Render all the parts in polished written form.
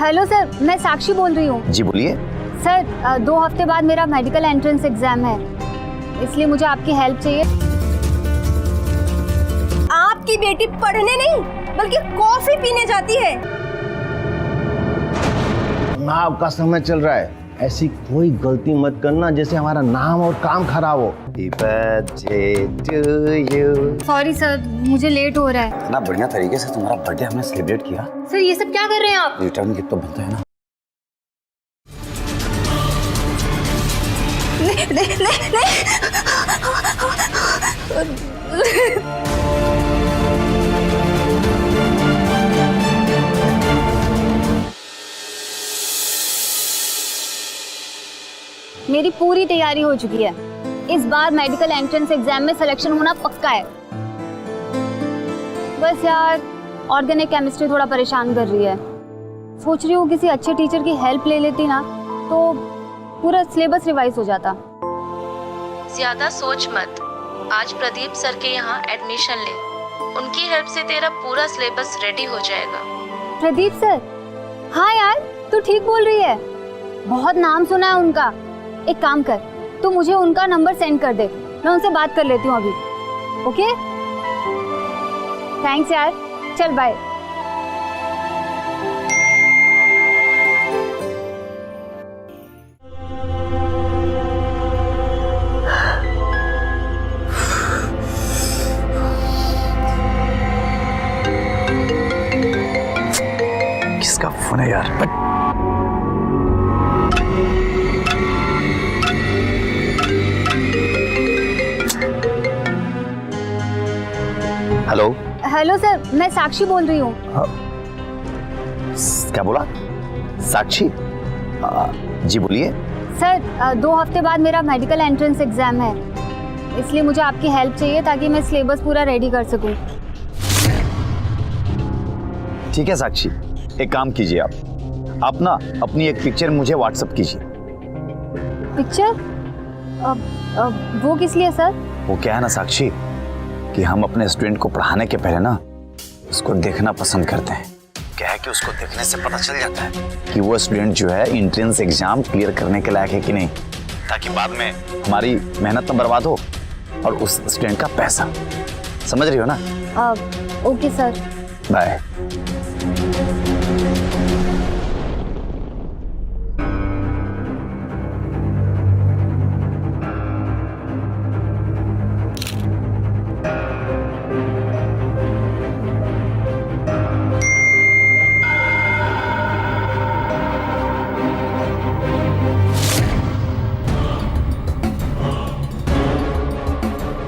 Hello sir, मैं साक्षी बोल रही हूँ। जी बोलिए। सर 2 हफ्ते बाद मेरा मेडिकल एंट्रेंस एग्जाम है, इसलिए मुझे आपकी हेल्प चाहिए। आपकी बेटी पढ़ने नहीं बल्कि कॉफी पीने जाती है। चुनाव का समय चल रहा है, ऐसी कोई गलती मत करना जैसे हमारा नाम और काम खराब हो। Happy birthday to you। Sorry sir, मुझे लेट हो रहा है। इतना बढ़िया तरीके से तुम्हारा बर्थडे हमने सेलिब्रेट किया। सर ये सब क्या कर रहे हैं आप? रिटर्न गिफ्ट तो बनता है ना। मेरी पूरी तैयारी हो चुकी है। इस बार मेडिकल एंट्रेंस एग्जाम में सिलेक्शन होना पक्का है। बस यार, ऑर्गेनिक केमिस्ट्री थोड़ा परेशान कर रही है। सोच रही हूँ किसी अच्छे टीचर की हेल्प ले लेती ना, तो पूरा सिलेबस रिवाइज हो जाता। ज्यादा सोच मत, आज प्रदीप सर के यहाँ एडमिशन ले, उनकी हेल्प से तेरा पूरा सिलेबस रेडी हो जाएगा। प्रदीप सर? हाँ यार, तू ठीक बोल रही है, बहुत नाम सुना है उनका। एक काम कर, तू मुझे उनका नंबर सेंड कर दे, मैं उनसे बात कर लेती हूँ अभी। ओके, थैंक्स यार, चल बाय। किसका फोन है यार? हेलो। हेलो सर, मैं साक्षी बोल रही हूँ। क्या बोला? साक्षी? जी बोलिए। सर 2 हफ्ते बाद मेरा मेडिकल एंट्रेंस एग्जाम है, इसलिए मुझे आपकी हेल्प चाहिए ताकि मैं सिलेबस पूरा रेडी कर सकूं। ठीक है साक्षी, एक काम कीजिए, आप ना अपनी एक पिक्चर मुझे व्हाट्सएप कीजिए। पिक्चर? वो किस लिए सर? वो क्या है ना साक्षी, कि हम अपने स्टूडेंट को पढ़ाने के पहले ना उसको देखना पसंद करते हैं। क्या है कि उसको देखने से पता चल जाता है कि वो स्टूडेंट जो है एंट्रेंस एग्जाम क्लियर करने के लायक है कि नहीं, ताकि बाद में हमारी मेहनत ना बर्बाद हो और उस स्टूडेंट का पैसा। समझ रही हो ना? Okay sir, bye.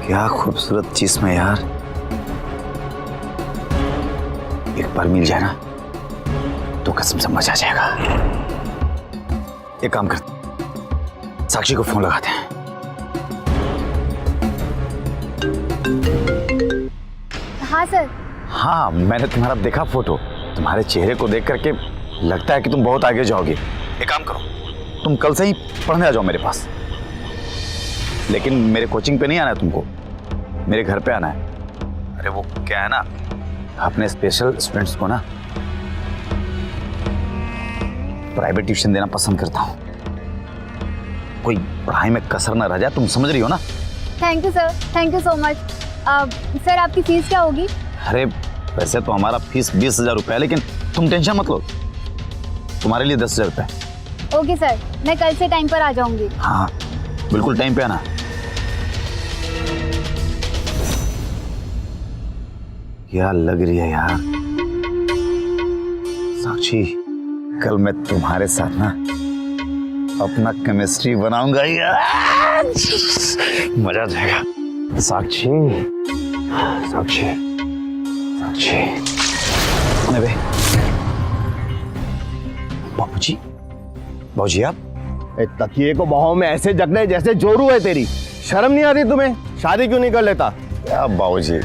क्या खूबसूरत चीज में यार, एक बार मिल जाए ना तो कसम से मजा आ जाएगा। एक काम करते, साक्षी को फोन लगाते हैं। हाँ सर। हाँ, मैंने तुम्हारा देखा फोटो, तुम्हारे चेहरे को देख करके लगता है कि तुम बहुत आगे जाओगे। एक काम करो, तुम कल से ही पढ़ने आ जाओ मेरे पास, लेकिन मेरे कोचिंग पे नहीं आना है तुमको, मेरे घर पे आना है। अरे वो क्या है ना, अपने स्पेशल स्टूडेंट्स को ना प्राइवेट ट्यूशन देना पसंद करता हूँ, कोई पढ़ाई में कसर ना रह जाए। तुम समझ रही हो ना? Thank you sir, thank you so much. Sir आपकी फीस क्या होगी? अरे वैसे तो हमारा फीस 20,000 रुपये है, लेकिन तुम टेंशन मत लो, तुम्हारे लिए 10,000 रुपये। ओके सर, मैं कल से टाइम पर आ जाऊंगी। हाँ बिल्कुल टाइम पे आना। क्या लग रही है यार साक्षी, कल मैं तुम्हारे साथ ना अपना केमिस्ट्री बनाऊंगा यार, मजा आ जाएगा। साक्षी साक्षी साक्षी, अबे बाबूजी, बाबूजी आप तकिए को बाहों में ऐसे जकड़े जैसे जोरू है तेरी, शर्म नहीं आती तुम्हें? शादी क्यों नहीं कर लेता? अब बाबूजी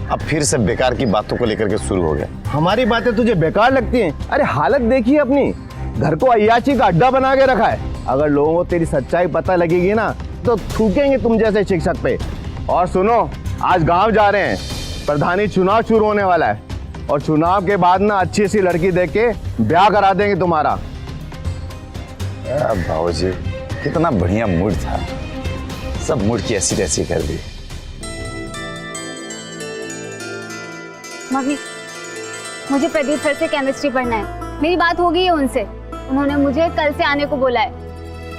अब फिर से बेकार की बातों को लेकर के शुरू हो गया। हमारी बातें तुझे बेकार लगती हैं? अरे हालत देखिए अपनी, घर को अय्याशी का अड्डा बना के रखा है। अगर लोगों को तेरी सच्चाई पता लगेगी ना तो थूकेंगे तुम जैसे शिक्षक पे। और सुनो, आज गांव जा रहे हैं, प्रधानी चुनाव शुरू होने वाला है, और चुनाव के बाद ना अच्छी सी लड़की देख के ब्याह करा देंगे तुम्हारा। बाबूजी कितना बढ़िया मूड था, सब मूड की ऐसी तैसी कर दी। मम्मी, मुझे प्रदीप सर से केमिस्ट्री पढ़ना है। मेरी बात हो गई है उनसे, उन्होंने मुझे कल से आने को बोला है।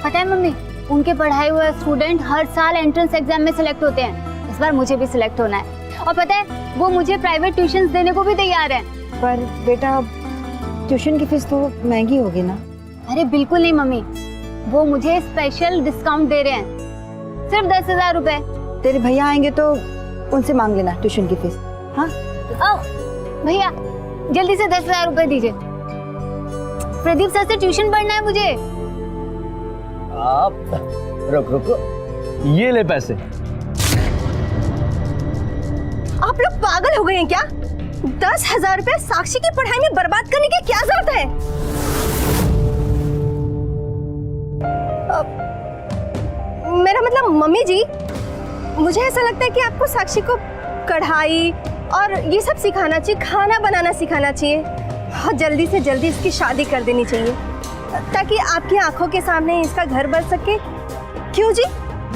पता है मम्मी, उनके पढ़ाए हुए स्टूडेंट हर साल एंट्रेंस एग्जाम में सिलेक्ट होते हैं। इस बार मुझे भी सिलेक्ट होना है। और पता है, वो मुझे प्राइवेट ट्यूशंस देने को भी तैयार हैं। पर बेटा ट्यूशन की फीस तो महंगी होगी ना। अरे बिल्कुल नहीं मम्मी, वो मुझे स्पेशल डिस्काउंट दे रहे हैं, सिर्फ 10,000 रुपए। तेरे भैया आएंगे तो उनसे मांग लेना ट्यूशन की फीस। हाँ आओ भैया, जल्दी से 10,000 रुपए दीजिए। प्रदीप सर से ट्यूशन पढ़ना है मुझे। आप रुको, ये ले पैसे। आप लोग पागल हो गए हैं क्या? 10,000 रुपए साक्षी की पढ़ाई में बर्बाद करने की क्या जरूरत है? मेरा मतलब मम्मी जी, मुझे ऐसा लगता है कि आपको साक्षी को कढ़ाई और ये सब सिखाना चाहिए, खाना बनाना सिखाना चाहिए और जल्दी से जल्दी इसकी शादी कर देनी चाहिए ताकि आपकी आंखों के सामने इसका घर बन सके। क्यों जी?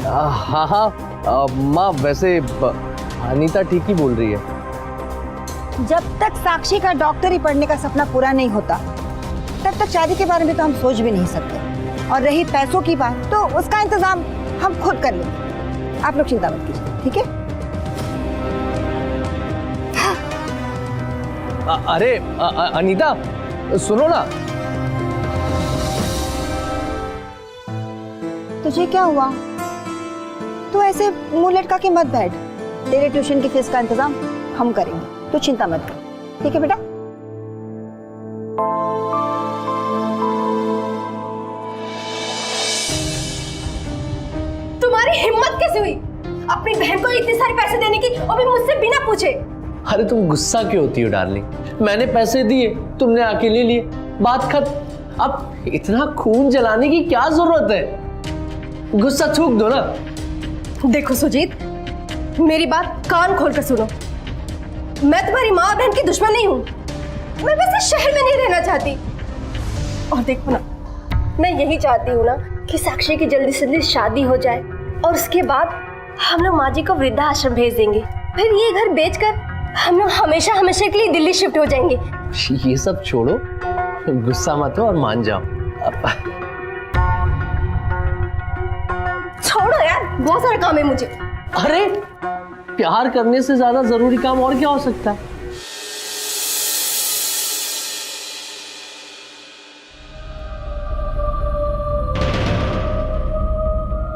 हाँ हाँ माँ, वैसे अनीता ठीक ही बोल रही है। जब तक साक्षी का डॉक्टरी पढ़ने का सपना पूरा नहीं होता तब तक शादी के बारे में तो हम सोच भी नहीं सकते। और रही पैसों की बात, तो उसका इंतजाम हम खुद कर लेंगे, आप लोग चिंता मत कीजिए, ठीक है? अरे अनीता सुनो ना। तुझे क्या हुआ? तू ऐसे मुंह लटका के मत बैठ। तेरे ट्यूशन की फीस का इंतजाम हम करेंगे, तू चिंता मत कर, ठीक है बेटा? तुम्हारी हिम्मत कैसे हुई अपनी बहन को इतने सारे पैसे देने की, और भी मुझसे बिना पूछे? अरे तुम गुस्सा क्यों होती हो डार्लिंग? मैंने पैसे दिए, तुमने आके ले लिए, बात खत्म। अब इतना खून जलाने की क्या जरूरत है? गुस्सा थूक दो ना। देखो सुजीत, मेरी बात कान खोलकर सुनो। मैं तुम्हारी माँ और बहन की दुश्मन नहीं हूँ, मैं बस इस शहर में नहीं रहना चाहती। और देखो ना, मैं यही चाहती हूँ ना कि साक्षी की जल्दी से जल्दी शादी हो जाए और उसके बाद हम लोग माँ जी को वृद्धाश्रम भेज देंगे। फिर ये घर बेचकर हम लोग हमेशा हमेशा के लिए दिल्ली शिफ्ट हो जाएंगे। ये सब छोड़ो, गुस्सा मत हो और मान जाओ। छोड़ो यार, बहुत सारा काम है मुझे। अरे प्यार करने से ज्यादा जरूरी काम और क्या हो सकता है?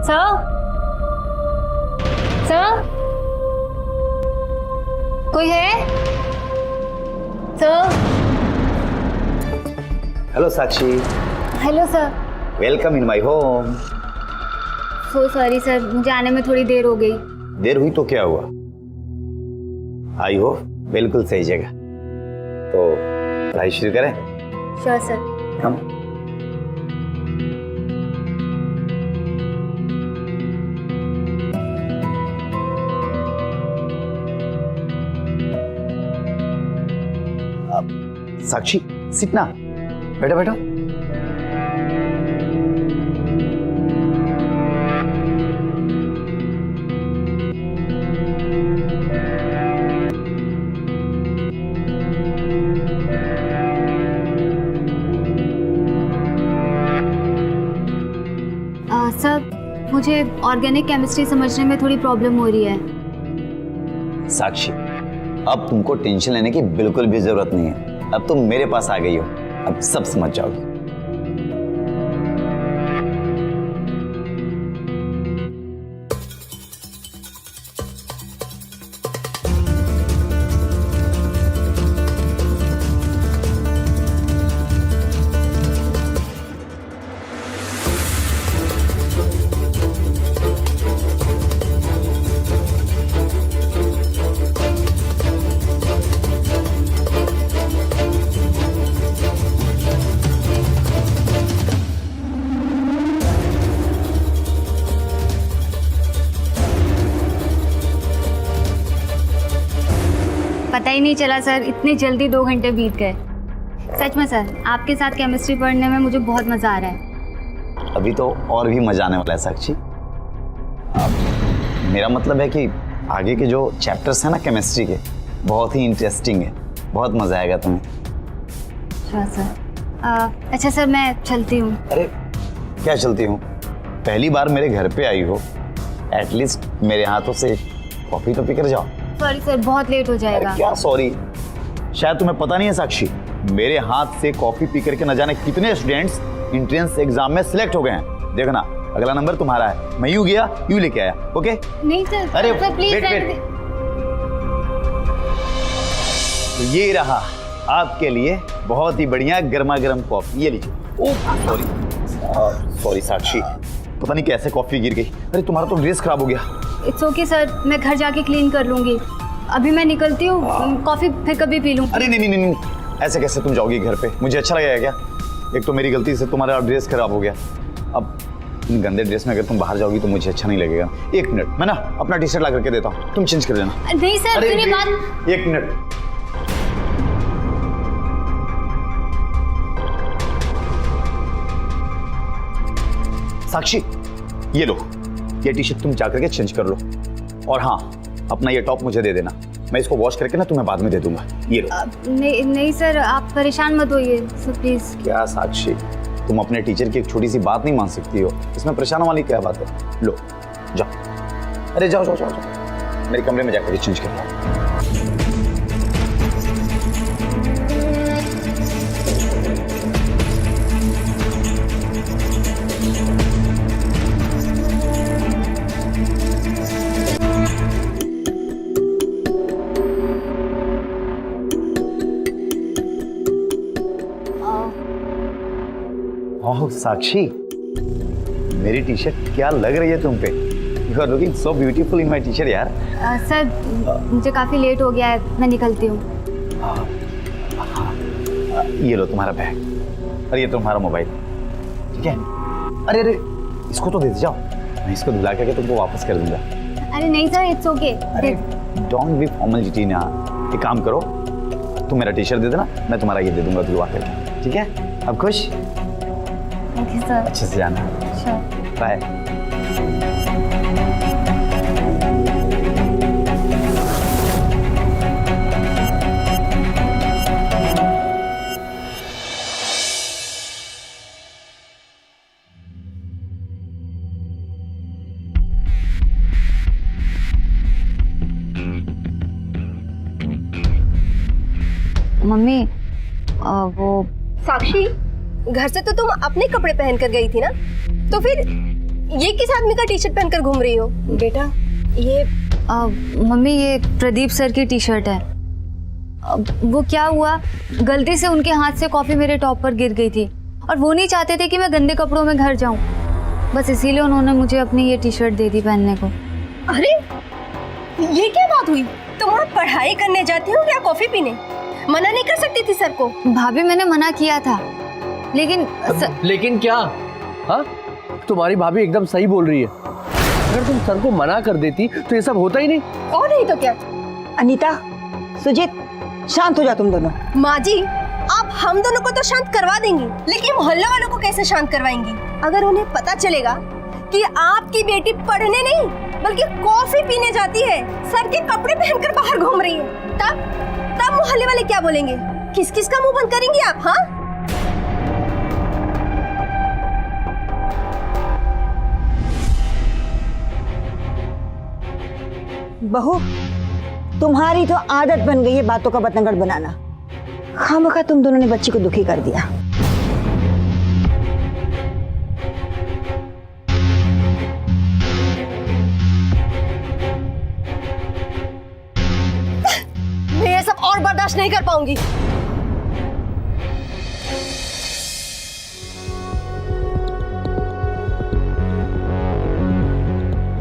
सर, सर, कोई है? Sir. Hello Sakshi. Hello sir. Welcome in my home. So sorry sir, मुझे आने में थोड़ी देर हो गई। देर हुई तो क्या हुआ, आई हो बिल्कुल सही जगह। तो पढ़ाई शुरू करें? Sure sir. हम साक्षी सिट ना, बैठो बैठो। सर, मुझे ऑर्गेनिक केमिस्ट्री समझने में थोड़ी प्रॉब्लम हो रही है। साक्षी, अब तुमको टेंशन लेने की बिल्कुल भी जरूरत नहीं है। अब तुम मेरे पास आ गई हो, अब सब समझ जाओगी। पता ही नहीं चला सर, इतने जल्दी 2 घंटे बीत गए। सच में सर, आपके साथ केमिस्ट्री पढ़ने में मुझे बहुत मज़ा आ रहा है। अभी तो और भी मजा आने वाला है साक्षी। मेरा मतलब है कि आगे के जो चैप्टर्स हैं ना केमिस्ट्री के, बहुत ही इंटरेस्टिंग है, बहुत मजा आएगा तुम्हें। अच्छा सर। अच्छा सर, मैं चलती हूँ। अरे क्या चलती हूँ, पहली बार मेरे घर पे आई हो, एटलीस्ट मेरे हाथों से कॉफी तो पी कर जाओ। सॉरी सर, बहुत लेट हो जाएगा। क्या सॉरी, शायद तुम्हें पता नहीं है साक्षी, मेरे हाथ से कॉफी पी करके न जाने कितने स्टूडेंट्स एंट्रेंस एग्जाम में सिलेक्ट हो गए हैं। देखना, अगला नंबर तुम्हारा है। मैं यूं गया यूं लेके आया। ओके? नहीं सर, अरे सर प्लीज वेट। तो ये रहा आपके लिए बहुत ही बढ़िया गर्मा गर्म कॉफी, ये लीजिए। ओह सॉरी साक्षी, पता नहीं कैसे कॉफी गिर गई। अरे तुम्हारा तो ड्रेस खराब हो गया। इट्स ओके सर, मैं घर जाके क्लीन कर लूंगी। अभी मैं निकलती हूँ, कॉफी फिर कभी पी लूँ। अरे नहीं, ऐसे कैसे तुम जाओगी घर पे? मुझे अच्छा लगेगा क्या? एक तो मेरी गलती से तुम्हारा ड्रेस खराब हो गया, अब इन गंदे ड्रेस में अगर तुम बाहर जाओगी तो मुझे अच्छा नहीं लगेगा। 1 मिनट, मैं ना अपना टी शर्ट ला करके देता हूँ, तुम चेंज कर देना। नहीं सर, मेरी बात। 1 मिनट। साक्षी, ये लो, ये टी शर्ट तुम जाकर के चेंज कर लो, और हाँ, अपना ये टॉप मुझे दे देना, मैं इसको वॉश करके ना तुम्हें बाद में दे दूंगा। ये लो। नहीं सर, आप परेशान मत होइए सर, प्लीज। क्या साक्षी, तुम अपने टीचर की एक छोटी सी बात नहीं मान सकती हो, इसमें परेशान वाली क्या बात है? लो जाओ। अरे जाओ, मेरे कमरे में जाकर चेंज कर लो। ओह साक्षी, मेरी टी शर्ट क्या लग रही है तुम पे? You are looking so beautiful in my T shirt यार। सर मुझे काफ़ी लेट हो गया है, मैं निकलती हूँ। ये लो तुम्हारा बैग, और ये तुम्हारा मोबाइल, ठीक है? अरे इसको तो दे जाओ, मैं इसको धुला करके तुमको वापस कर दूंगा। अरे नहीं सर, इट्स ओके। अरे डोंट बी फॉर्मलिटी ना। एक काम करो, तुम मेरा टी शर्ट दे देना, मैं तुम्हारा ये दे दूंगा धुलवा करके, ठीक है? अब खुश? Okay sir. अच्छे से जाना। श्योर। बाय। मम्मी, वो साक्षी, घर से तो तुम अपने कपड़े पहन कर गई थी ना, तो फिर ये किस आदमी का टी शर्ट पहनकर घूम रही हो? बेटा ये मम्मी, ये प्रदीप सर की टी शर्ट है। वो क्या हुआ, गलती से उनके हाथ से कॉफी मेरे टॉप पर गिर गई थी, और वो नहीं चाहते थे कि मैं गंदे कपड़ों में घर जाऊं, बस इसीलिए उन्होंने मुझे अपनी ये टी शर्ट दे दी पहनने को। अरे ये क्या बात हुई? तुम वहाँ पढ़ाई करने जाती हो या कॉफी पीने? मना नहीं कर सकती थी सर को? भाभी, मैंने मना किया था, लेकिन लेकिन क्या? हाँ, तुम्हारी भाभी एकदम सही बोल रही है। अगर तुम सर को मना कर देती तो ये सब होता ही नहीं। और नहीं तो क्या? अनीता, सुजीत, शांत हो जा तुम दोनों। माँ जी, आप हम दोनों को तो शांत करवा देंगी, लेकिन मोहल्ले वालों को कैसे शांत करवाएंगी? अगर उन्हें पता चलेगा कि आपकी बेटी पढ़ने नहीं बल्कि कॉफी पीने जाती है, सर के कपड़े पहनकर बाहर घूम रही है, तब मोहल्ले वाले क्या बोलेंगे? किस किस का मुंह बंद करेंगे आप? हाँ, बहू, तुम्हारी तो आदत बन गई है बातों का बतंगड़ बनाना। खामखा तुम दोनों ने बच्ची को दुखी कर दिया। मैं ये सब और बर्दाश्त नहीं कर पाऊंगी।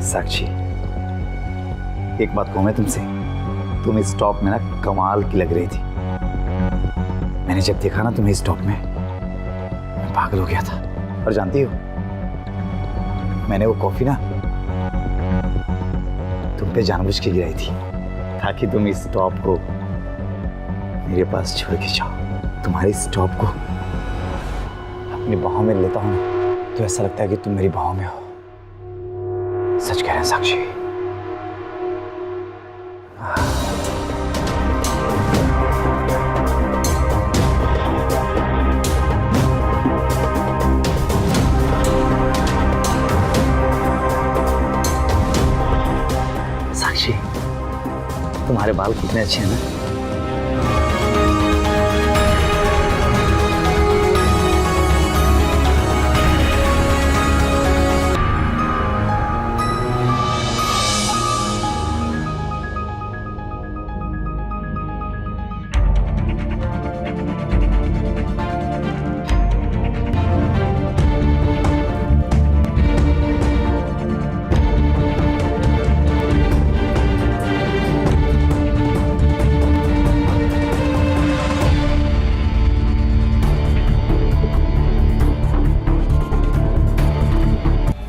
साक्षी, एक बात कहूं मैं तुमसे, तुम इस टॉप में ना कमाल की लग रही थी। मैंने जब देखा ना तुम्हें इस टॉप में, मैं पागल हो गया था। और जानती हो, मैंने वो कॉफी ना तुम पे जानबूझ के गिराई थी, ताकि तुम इस टॉप को मेरे पास छोड़ के जाओ। तुम्हारी स्टॉप को अपनी बाहों में लेता हूं तो ऐसा लगता है कि तुम मेरी बाहों में हो। सच कह रहे हैं साक्षी। साक्षी, तुम्हारे बाल कितने अच्छे हैं ना।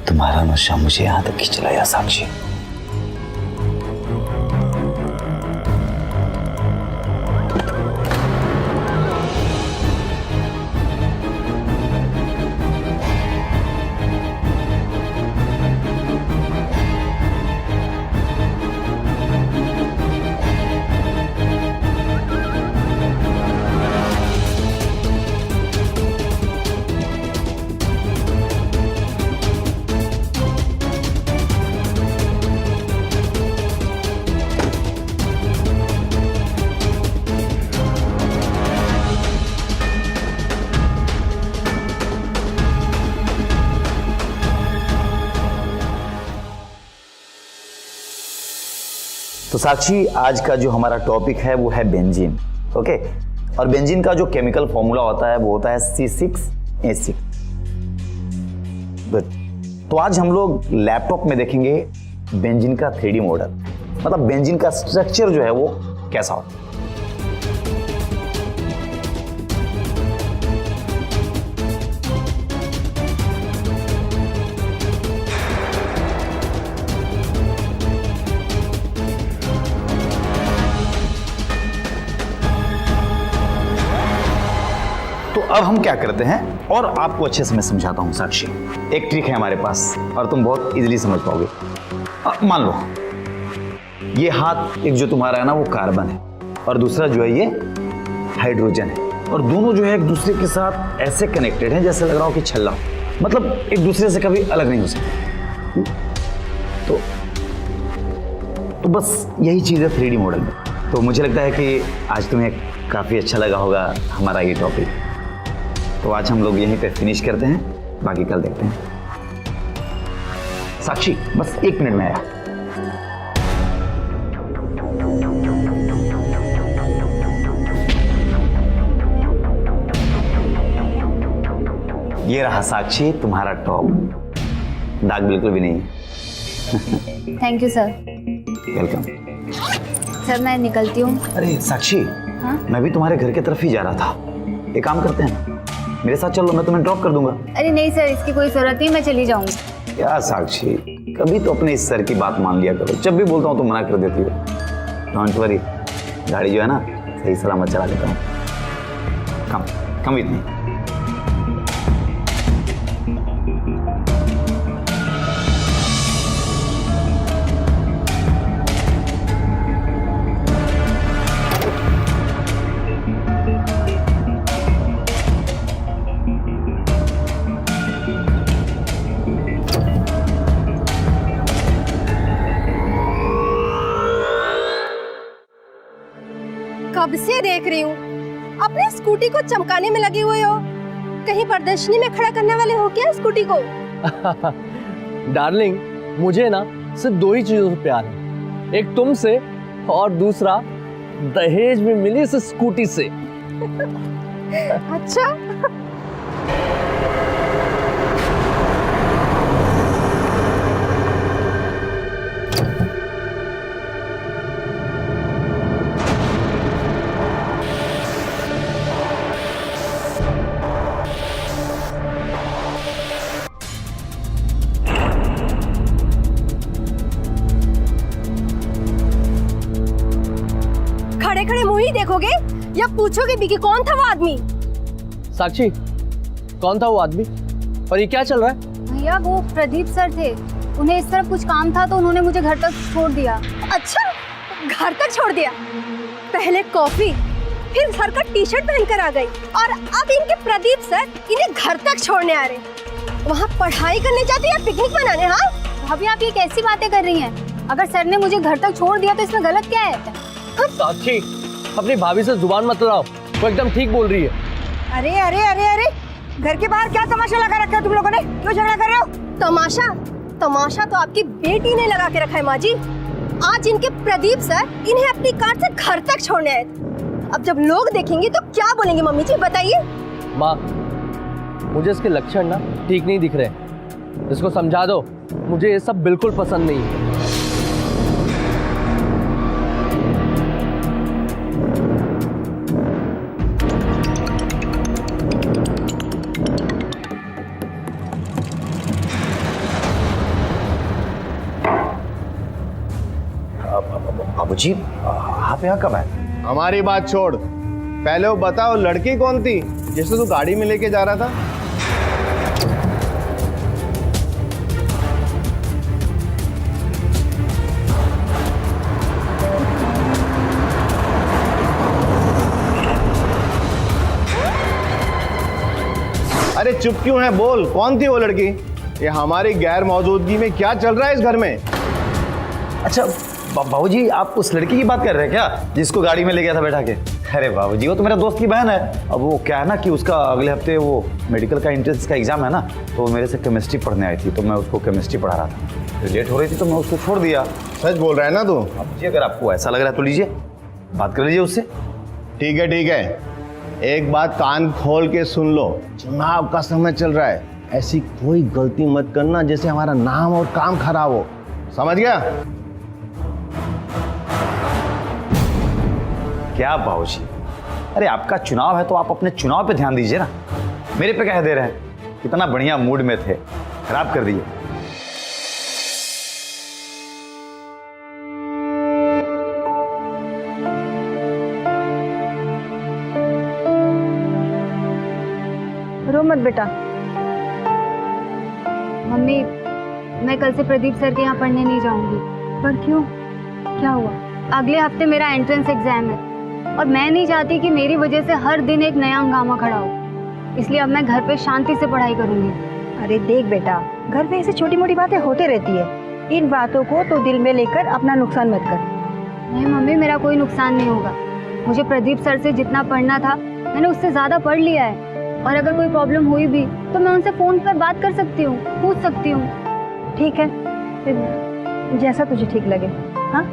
तुम्हारा नशा मुझे यहां तक खींच लाया साक्षी। तो साक्षी, आज का जो हमारा टॉपिक है वो है बेंजीन। ओके, और बेंजीन का जो केमिकल फॉर्मूला होता है वो होता है C6H6। गुड। तो आज हम लोग लैपटॉप में देखेंगे बेंजीन का 3D मॉडल, मतलब बेंजीन का स्ट्रक्चर जो है वो कैसा होता है। तो अब हम क्या करते हैं, और आपको अच्छे से मैं समझाता हूं साक्षी। एक ट्रिक है हमारे पास और तुम बहुत इजीली समझ पाओगे। मान लो ये हाथ एक जो तुम्हारा है ना वो कार्बन है और दूसरा जो है ये हाइड्रोजन है, और दोनों जो है एक दूसरे के साथ ऐसे कनेक्टेड हैं जैसे लग रहा हो कि छल्ला, मतलब एक दूसरे से कभी अलग नहीं हो सकते। तो बस यही चीज़ है 3D मॉडल में। तो मुझे लगता है कि आज तुम्हें काफ़ी अच्छा लगा होगा हमारा ये टॉपिक। तो आज हम लोग यहीं पे फिनिश करते हैं, बाकी कल देखते हैं। साक्षी, बस 1 मिनट में आया। ये रहा साक्षी तुम्हारा टॉप, दाग बिल्कुल भी नहीं है। Thank you sir. Welcome. Sir मैं निकलती हूँ। अरे साक्षी, हाँ? मैं भी तुम्हारे घर की तरफ ही जा रहा था। एक काम करते हैं, मेरे साथ चलो, मैं तुम्हें ड्रॉप कर दूंगा। अरे नहीं सर, इसकी कोई जरूरत नहीं, मैं चली जाऊंगी। क्या साक्षी, कभी तो अपने इस सर की बात मान लिया करो। जब भी बोलता हूँ तो मना कर देती हो। डोंट वरी, गाड़ी जो है ना सही सलामत चला देता हूँ। Come with me. कब से देख रही हूँ अपनी स्कूटी को चमकाने में लगे हुए हो। कहीं प्रदर्शनी में खड़ा करने वाले हो क्या स्कूटी को? डार्लिंग, मुझे ना सिर्फ 2 ही चीजों से प्यार है, एक तुमसे और दूसरा दहेज में मिली इस स्कूटी से। अच्छा, खड़े खड़े मुंह ही देखोगे या पूछोगे भी कि कौन था वो आदमी? साक्षी, कौन था वो आदमी और ये क्या चल रहा है? भैया वो प्रदीप सर थे, उन्हें इस तरफ कुछ काम था तो उन्होंने मुझे घर तक छोड़ दिया। अच्छा, घर तक छोड़ दिया? पहले कॉफी, फिर सर का टी शर्ट पहनकर आ गई, और अब इनके प्रदीप सर इन्हें घर तक छोड़ने आ रहे। वहाँ पढ़ाई करने जाते या पिकनिक मनाने? हाँ भाभी आप ये कैसी बातें कर रही हैं? अगर सर ने मुझे घर तक छोड़ दिया तो इसमें गलत क्या है? साक्षी, अपनी भाभी से जुबान मत लड़ाओ, वो एकदम ठीक बोल रही है। अरे अरे अरे अरे, घर के बाहर क्या तमाशा लगा रखा है तुम लोगों ने? क्यों झगड़ा कर रहे हो? तमाशा? तमाशा तो आपकी बेटी ने लगा के रखा है माँ जी। आज इनके प्रदीप सर इन्हें अपनी कार से घर तक छोड़ने आए थे। अब जब लोग देखेंगे तो क्या बोलेंगे मम्मी जी, बताइए। माँ, मुझे इसके लक्षण ना ठीक नहीं दिख रहे, इसको समझा दो, मुझे ये सब बिल्कुल पसंद नहीं है। बाबूजी, आप यहाँ कब आए? हमारी बात छोड़, पहले वो बताओ लड़की कौन थी जिसे तू गाड़ी में लेके जा रहा था? अरे चुप क्यों है, बोल कौन थी वो लड़की? ये हमारी गैर मौजूदगी में क्या चल रहा है इस घर में? अच्छा बाबूजी, आप उस लड़की की बात कर रहे हैं क्या जिसको गाड़ी में ले गया था बैठा के? अरे बाबूजी, वो तो मेरा दोस्त की बहन है। अब वो क्या है ना कि उसका अगले हफ्ते वो मेडिकल का एंट्रेंस का एग्जाम है ना, तो वो मेरे से केमिस्ट्री पढ़ने आई थी, तो मैं उसको केमिस्ट्री पढ़ा रहा था। तो लेट हो रही थी तो मैं उसको छोड़ दिया। सच बोल रहा है ना तू? बाबूजी, अगर आपको ऐसा लग रहा है तो लीजिए, बात कर लीजिए उससे। ठीक है ठीक है, एक बात कान खोल के सुन लो, चुनाव का समय चल रहा है, ऐसी कोई गलती मत करना जैसे हमारा नाम और काम खराब हो, समझ गया? क्या बाबूजी, अरे आपका चुनाव है तो आप अपने चुनाव पे ध्यान दीजिए ना, मेरे पे कह दे रहे हैं। कितना बढ़िया मूड में थे, खराब कर दिए। रो मत बेटा। मम्मी, मैं कल से प्रदीप सर के यहाँ पढ़ने नहीं जाऊंगी। पर क्यों, क्या हुआ? अगले हफ्ते मेरा एंट्रेंस एग्जाम है और मैं नहीं चाहती कि मेरी वजह से हर दिन एक नया हंगामा खड़ा हो, इसलिए अब मैं घर पे शांति से पढ़ाई करूंगी। अरे देख बेटा, घर में ऐसी छोटी मोटी बातें होते रहती है, इन बातों को तो दिल में लेकर अपना नुकसान मत कर। नहीं मम्मी, मेरा कोई नुकसान नहीं होगा। मुझे प्रदीप सर से जितना पढ़ना था मैंने उससे ज़्यादा पढ़ लिया है, और अगर कोई प्रॉब्लम हुई भी तो मैं उनसे फ़ोन पर बात कर सकती हूँ, पूछ सकती हूँ। ठीक है, फिर जैसा तुझे ठीक लगे। हाँ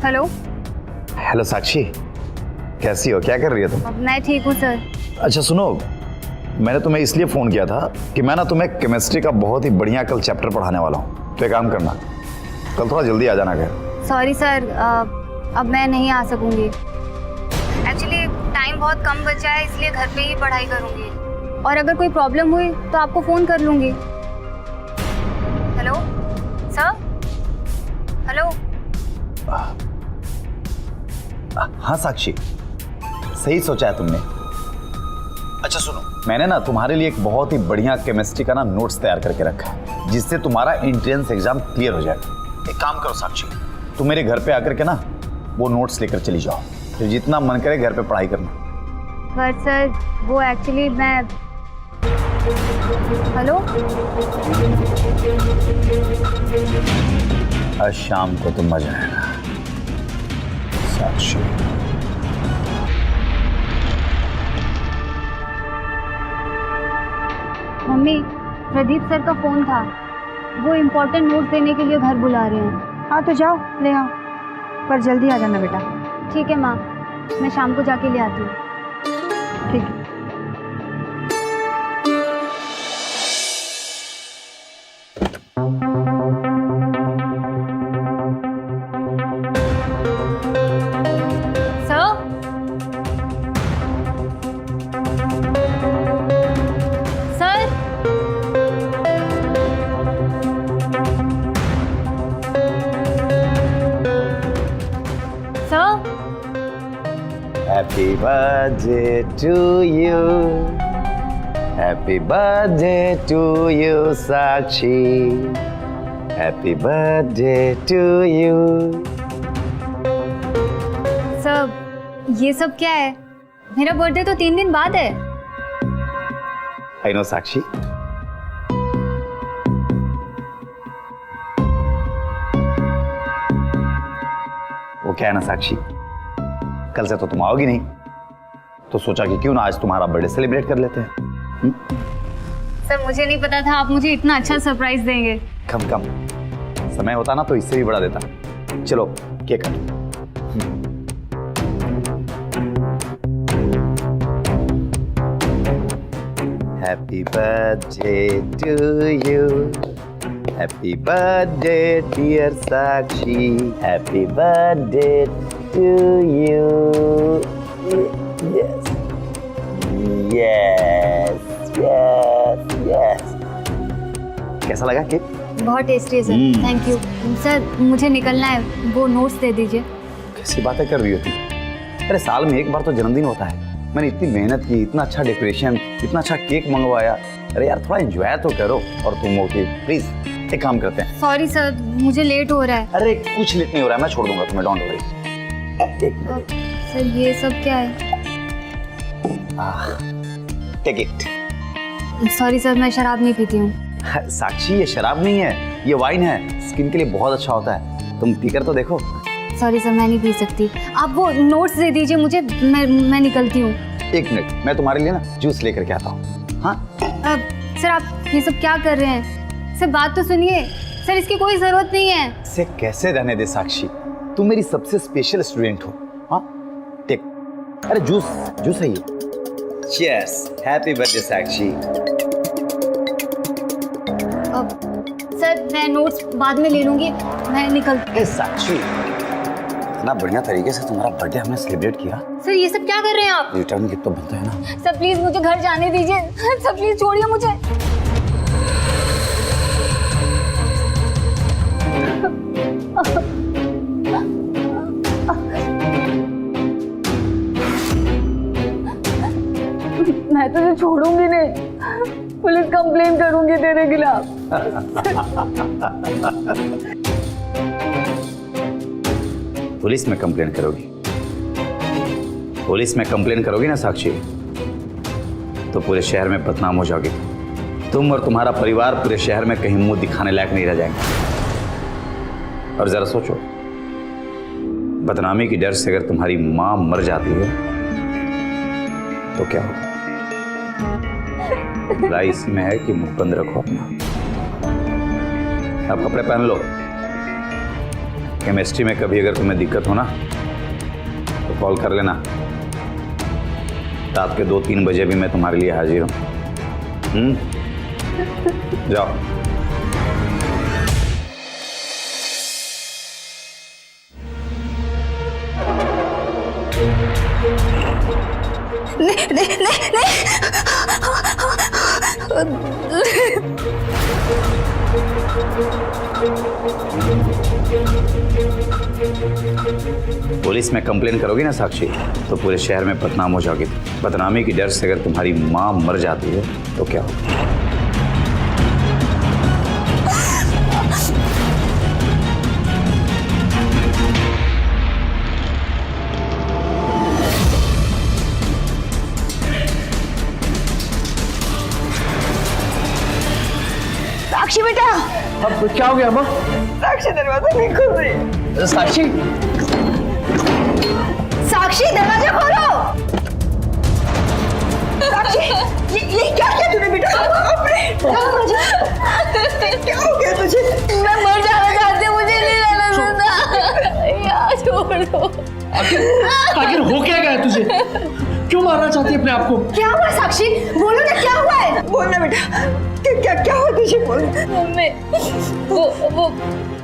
हेलो। हेलो साक्षी, कैसी हो, क्या कर रही है तुम? मैं ठीक हूँ सर। अच्छा सुनो, मैंने तुम्हें इसलिए फ़ोन किया था कि मैं ना तुम्हें केमिस्ट्री का बहुत ही बढ़िया कल चैप्टर पढ़ाने वाला हूँ, तो एक काम करना, कल थोड़ा जल्दी आ जाना घर। सॉरी सर, अब मैं नहीं आ सकूंगी। एक्चुअली टाइम बहुत कम बचा है, इसलिए घर पे ही पढ़ाई करूंगी, और अगर कोई प्रॉब्लम हुई तो आपको फ़ोन कर लूँगी। Hello sir, hello. हाँ साक्षी, सही सोचा है तुमने। अच्छा सुनो, मैंने ना तुम्हारे लिए एक बहुत ही बढ़िया केमिस्ट्री का ना नोट्स तैयार करके रखा है, जिससे तुम्हारा एंट्रेंस एग्जाम क्लियर हो जाएगा। एक काम करो साक्षी, तुम मेरे घर पे आकर के ना वो नोट्स लेकर चली जाओ, फिर जितना मन करे घर पे पढ़ाई करना। पर सर वो एक्चुअली मैं, हेलो। आज शाम को तो मजा आएगा साक्षी। मम्मी, प्रदीप सर का फोन था, वो इम्पोर्टेंट नोट्स देने के लिए घर बुला रहे हैं। हाँ तो जाओ ले आओ, पर जल्दी आ जाना बेटा। ठीक है माँ, मैं शाम को जाके ले आती हूँ। ठीक है। Sir, birthday to you. Happy birthday to you, Sakshi. Happy birthday to you. सब ये सब क्या है? मेरा बर्थडे तो 3 दिन बाद है। I know, Sakshi. वो क्या है ना साक्षी, कल से तो तुम आओगी नहीं, तो सोचा कि क्यों ना आज तुम्हारा बर्थडे सेलिब्रेट कर लेते हैं। सर मुझे नहीं पता था आप मुझे इतना अच्छा सरप्राइज देंगे। कम कम समय होता ना तो इससे भी बड़ा देता। चलो cake cut. Happy birthday to you, happy birthday dear Sakshi, happy birthday to you. Yes yes yes yes. कैसा लगा केक? बहुत टेस्टी है सर, थैंक यू। सर मुझे निकलना है, वो नोट्स दे दीजिए। कैसी बातें कर रही हो तुम? अरे साल में एक बार तो जन्मदिन होता है, मैंने इतनी मेहनत की, इतना अच्छा डेकोरेशन, इतना अच्छा केक मंगवाया। अरे यार थोड़ा एंजॉय तो करो। और तुम हो कि प्लीज एक काम करते हैं। सॉरी सर मुझे लेट हो रहा है। अरे कुछ लेट नहीं हो रहा है, मैं छोड़ दूंगा तुम्हें, डोंट वरी। सर ये सब क्या है? Take it. सॉरी सर मैं शराब नहीं पीती हूँ। साक्षी ये शराब नहीं है, ये वाइन है, स्किन के लिए बहुत अच्छा होता है, तुम पीकर तो देखो। सॉरी सर मैं नहीं पी सकती, आप वो नोट्स दे दीजिए मुझे, मैं निकलती हूँ। 1 मिनट, मैं तुम्हारे लिए ना जूस लेकर के आता हूँ। हाँ सर आप ये सब क्या कर रहे हैं? सर बात तो सुनिए, सर इसकी कोई जरूरत नहीं है। इसे कैसे रहने दे साक्षी, तुम मेरी सबसे स्पेशल स्टूडेंट हो। हाँ टेक, अरे जूस जूस है ये। चीयर्स, हैप्पी बर्थडे साक्षी। सर मैं नोट्स बाद में ले लूंगी, मैं निकलती। साक्षी इतना बढ़िया तरीके से तुम्हारा बर्थडे हमने सेलिब्रेट किया। सर ये सब क्या कर रहे हैं आप? रिटर्न गिफ्ट तो बनता है ना। सर प्लीज मुझे घर जाने दीजिए, सर प्लीज छोड़िए मुझे। मैं तुझे छोड़ूंगी नहीं, पुलिस कंप्लेन करूंगी तेरे खिलाफ। पुलिस में कंप्लेन करोगी? पुलिस में कंप्लेन करोगी ना साक्षी, तो पूरे शहर में बदनाम हो जाओगी। तुम और तुम्हारा परिवार पूरे शहर में कहीं मुंह दिखाने लायक नहीं रह जाएंगे। और जरा सोचो, बदनामी की डर से अगर तुम्हारी मां मर जाती है तो क्या होगा? भलाई इसमें है कि मुंह बंद रखो अपना। अब कपड़े पहन लो। केमिस्ट्री में कभी अगर तुम्हें दिक्कत हो ना तो कॉल कर लेना। रात के 2-3 बजे भी मैं तुम्हारे लिए हाजिर हूं। जाओ। पुलिस में कंप्लेन करोगी ना साक्षी, तो पूरे शहर में बदनाम हो जाओगी। बदनामी की डर से अगर तुम्हारी मां मर जाती है तो क्या होगा? साक्षी बेटा, अब क्या हो गया माँ? साक्षी दरवाजा नहीं खोल रही। साक्षी, साक्षी दरवाजा खोलो। साक्षी ये क्या किया तूने बेटा? क्या हो गया तुझे? मैं मर जाना चाहती हूँ, मुझे नहीं रहना देता। यार छोड़ दो। आखिर हो क्या गया तुझे? क्यों मारना चाहती है अपने आप को? क्या हुआ साक्षी? बोलो ना क्या हुआ है? बोलना बेटा, क्या हुआ तुझे? बोल। मम्मी वो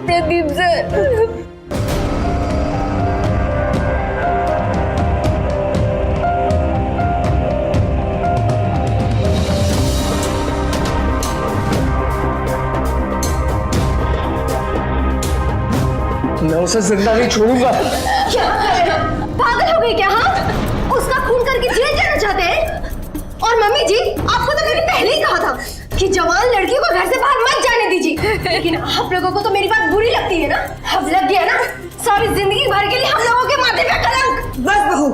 प्रदीप सर। मैं उसे जिंदा नहीं छोड़ूंगा। क्या पागल हो गई क्या? हाँ, उसका खून और मम्मी जी, आपको तो मैंने पहले ही कहा था कि जवान लड़की को घर से बाहर मत जाने दीजिए, लेकिन आप लोगों को तो मेरी बात बुरी लगती है ना। अब लग गया ना, सारी जिंदगी भर के लिए हम लोगों के माथे पे कलंक। बस बहू,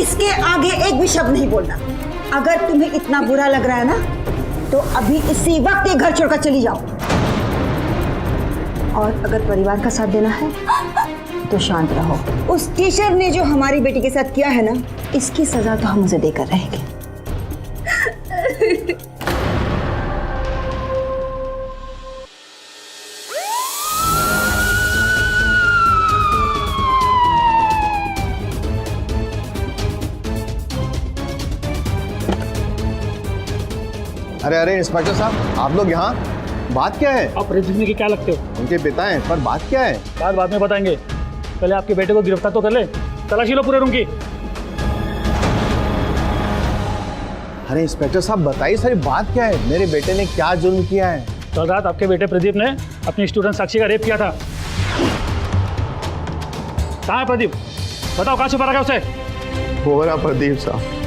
इसके आगे एक भी शब्द नहीं बोलना। अगर तुम्हें इतना बुरा लग रहा है ना, तो अभी इसी वक्त ये घर छोड़कर चली जाओ। और अगर परिवार का साथ देना है तो शांत रहो। उस टीचर ने जो हमारी बेटी के साथ किया है ना, इसकी सजा तो हम उसे देकर रहेंगे। अरे अरे इंस्पेक्टर साहब, आप लोग यहाँ, बात क्या है? आप प्रदीप के क्या लगते हो? उनके पिता हैं, पर बात क्या है? बाद में बताएंगे, पहले आपके बेटे को गिरफ्तार तो कर ले। तलाशी लो पूरे रूम की। अरे इंस्पेक्टर साहब बताइए, सारी बात क्या है? मेरे बेटे ने क्या जुर्म किया है? कल रात आपके बेटे प्रदीप ने अपनी स्टूडेंट साक्षी का रेप किया था। कहाँ है प्रदीप? बताओ, कहाँ छुपा रखा है उसे? वो रहा प्रदीप साहब।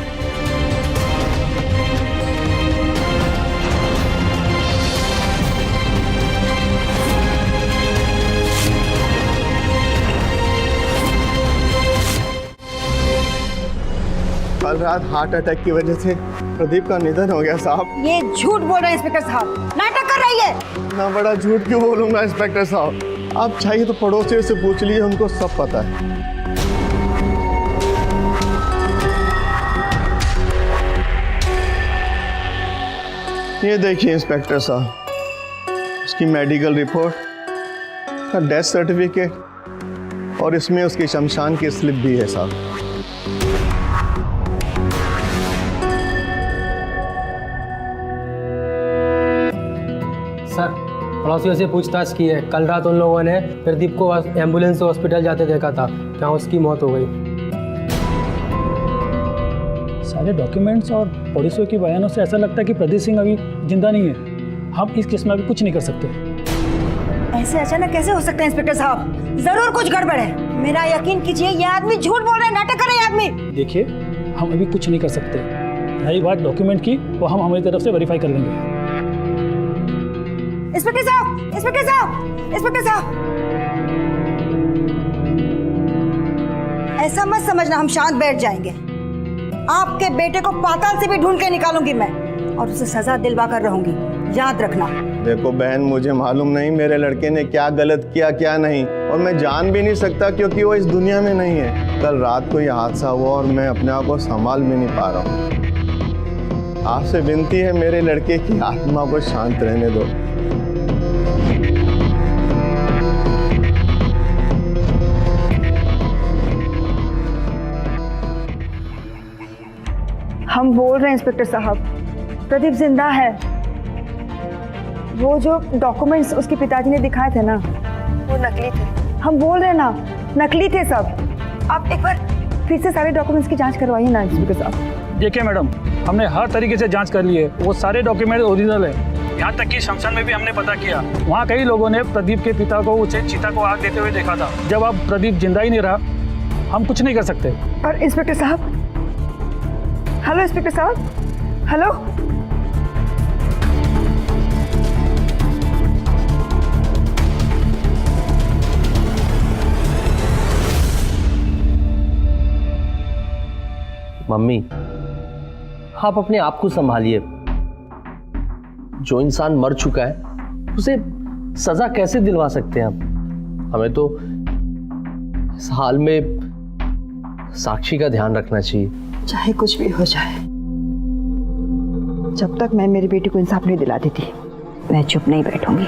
कल रात हार्ट अटैक की वजह से प्रदीप का निधन हो गया साहब। ये झूठ बोल रहे हैं इंस्पेक्टर साहब, नाटक कर रही है। इतना बड़ा झूठ क्यों बोलूंगा इंस्पेक्टर साहब? आप चाहिए तो पड़ोसियों से पूछ लीजिए, उनको सब पता है। ये देखिए इंस्पेक्टर साहब, उसकी मेडिकल रिपोर्ट का डेथ सर्टिफिकेट और इसमें उसकी शमशान की स्लिप भी है साहब। सर, पड़ोसियों से पूछताछ की है। कल रात उन लोगों ने प्रदीप को एम्बुलेंस से हॉस्पिटल जाते देखा था, जहाँ उसकी मौत हो गई। सारे डॉक्यूमेंट्स और पड़ोसियों के बयानों से ऐसा लगता है कि प्रदीप सिंह अभी जिंदा नहीं है। हम इस केस में अभी कुछ नहीं कर सकते। ऐसे अचानक कैसे हो सकता है इंस्पेक्टर साहब? जरूर कुछ गड़बड़ है। मेरा यकीन कीजिए, ये आदमी झूठ बोल रहा है, नाटक कर रहा है आदमी। देखिए, हम अभी कुछ नहीं कर सकते। रही बात डॉक्यूमेंट की, वो हम हमारी तरफ से वेरीफाई कर लेंगे। इंस्पेक्टर साहब, इंस्पेक्टर साहब, इंस्पेक्टर साहब, ऐसा मत समझना हम शांत बैठ जाएंगे। आपके बेटे को पाताल से भी ढूंढ के निकालूंगी मैं, और उसे सजा दिलवा कर रहूंगी, याद रखना। देखो बहन, मुझे मालूम नहीं मेरे लड़के ने क्या गलत किया क्या नहीं, और मैं जान भी नहीं सकता क्योंकि वो इस दुनिया में नहीं है। कल रात को यह हादसा हुआ और मैं अपने आप को संभाल भी नहीं पा रहा हूँ। आपसे विनती है, मेरे लड़के की आत्मा को शांत रहने दो। हम बोल रहे हैं इंस्पेक्टर साहब, प्रदीप जिंदा है। वो जो डॉक्यूमेंट्स उसके पिताजी ने दिखाए थे ना, वो नकली थे। हम बोल रहे हैं ना, नकली थे सब। आप एक बार फिर से सारे डॉक्यूमेंट्स की जांच करवाइए ना इंस्पेक्टर साहब। देखिए मैडम, हमने हर तरीके से जांच कर ली है, वो सारे डॉक्यूमेंट ओरिजिनल है। यहाँ तक कि शमशान में भी हमने पता किया, वहाँ कई लोगों ने प्रदीप के पिता को उसे चीता को आग देते हुए देखा था। जब अब प्रदीप जिंदा ही नहीं रहा, हम कुछ नहीं कर सकते। और इंस्पेक्टर साहब, हेलो इंस्पेक्टर साहब, हेलो। मम्मी, आप अपने आप को संभालिए। जो इंसान मर चुका है उसे सजा कैसे दिलवा सकते हैं हम? हमें तो इस हाल में साक्षी का ध्यान रखना चाहिए। चाहे कुछ भी हो जाए, जब तक मैं मेरी बेटी को इंसाफ नहीं दिला देती, मैं चुप नहीं बैठूंगी।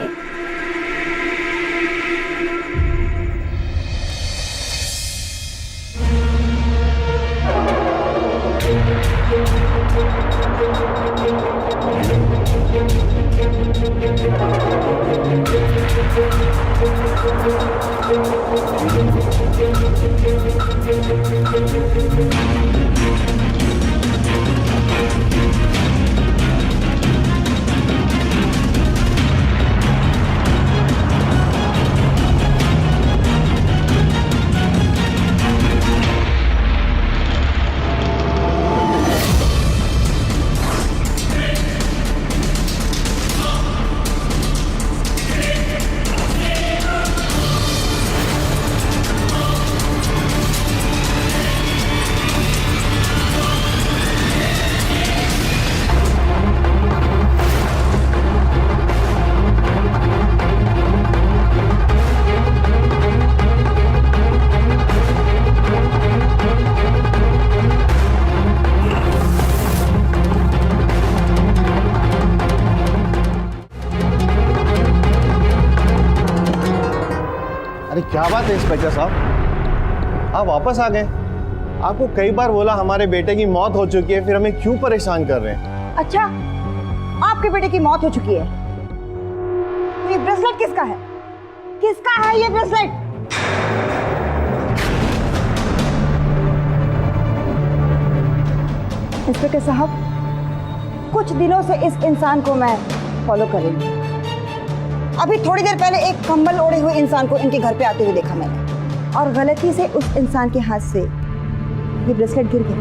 अरे क्या बात है इंस्पेक्टर साहब, आप वापस आ गए। आपको कई बार बोला हमारे बेटे की मौत हो चुकी है, फिर हमें क्यों परेशान कर रहे हैं? अच्छा, आपके बेटे की मौत हो चुकी है तो ये ब्रेसलेट किसका है? किसका है ये ब्रेसलेट? इंस्पेक्टर साहब, कुछ दिनों से इस इंसान को मैं फॉलो कर रही हूँ। अभी थोड़ी देर पहले एक कंबल ओढ़े हुए इंसान को इनके घर पे आते हुए देखा मैंने, और गलती से उस इंसान के हाथ से ये ब्रेसलेट गिर गया।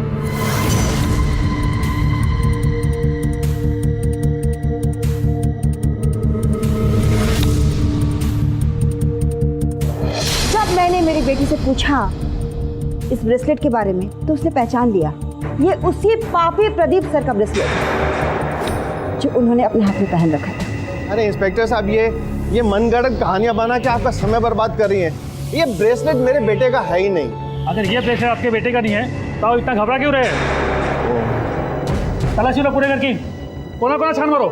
जब मैंने मेरी बेटी से पूछा इस ब्रेसलेट के बारे में तो उसने पहचान लिया, ये उसी पापी प्रदीप सर का ब्रेसलेट जो उन्होंने अपने हाथ में पहन रखा था। अरे इंस्पेक्टर साहब, ये मनगढ़ंत कहानियां बना के आपका समय बर्बाद कर रही हैं। ये ब्रेसलेट मेरे बेटे का है ही नहीं। अगर ये ब्रेसलेट आपके बेटे का नहीं है तो आप इतना घबरा क्यों रहे? तलाशी लो पूरे घर की, कोना कोना छान मारो।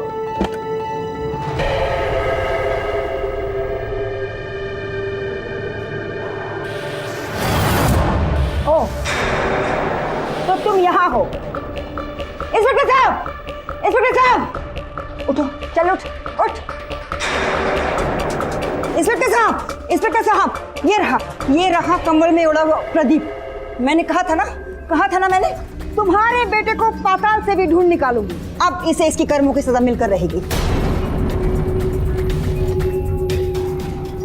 ओ, तो तुम यहाँ हो? इंस्पेक्टर साहब, इंस्पेक्टर साहब, उठो, चल उठ, उठ। इंस्पेक्टर साहब, ये रहा कंबल में उड़ा हुआ प्रदीप। मैंने कहा था ना मैंने, तुम्हारे बेटे को पाताल से भी ढूंढ निकालूंगी। अब इसे इसकी कर्मों की सजा मिलकर रहेगी।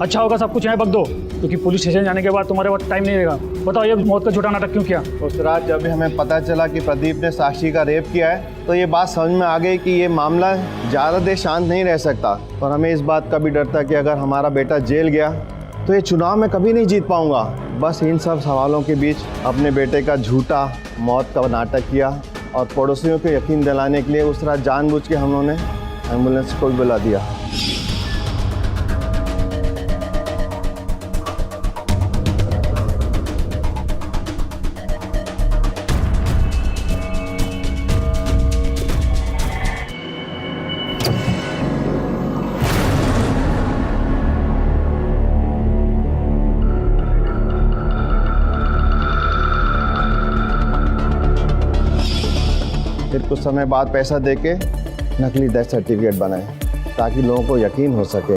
अच्छा होगा सब कुछ यहाँ बक दो, क्योंकि पुलिस स्टेशन जाने के बाद तुम्हारे पास टाइम नहीं रहेगा। बताओ ये मौत का झूठा नाटक क्यों किया? उस रात जब हमें पता चला कि प्रदीप ने साक्षी का रेप किया है तो ये बात समझ में आ गई कि ये मामला ज़्यादा देर शांत नहीं रह सकता, और हमें इस बात का भी डर था कि अगर हमारा बेटा जेल गया तो ये चुनाव में कभी नहीं जीत पाऊंगा। बस इन सब सवालों के बीच अपने बेटे का झूठा मौत का नाटक किया, और पड़ोसियों को यकीन दिलाने के लिए उस रात जानबूझ के हम लोगों ने एम्बुलेंस को भी बुला दिया। फिर कुछ समय बाद पैसा देके नकली डेथ सर्टिफिकेट बनाए ताकि लोगों को यकीन हो सके।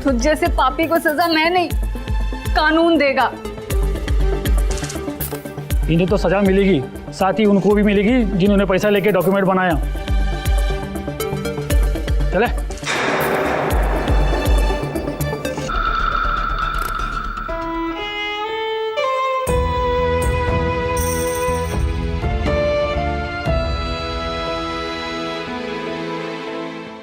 तुझ जैसे पापी को सजा मैं नहीं, कानून देगा। इन्हें तो सजा मिलेगी, साथ ही उनको भी मिलेगी जिन्होंने पैसा लेके डॉक्यूमेंट बनाया। चले।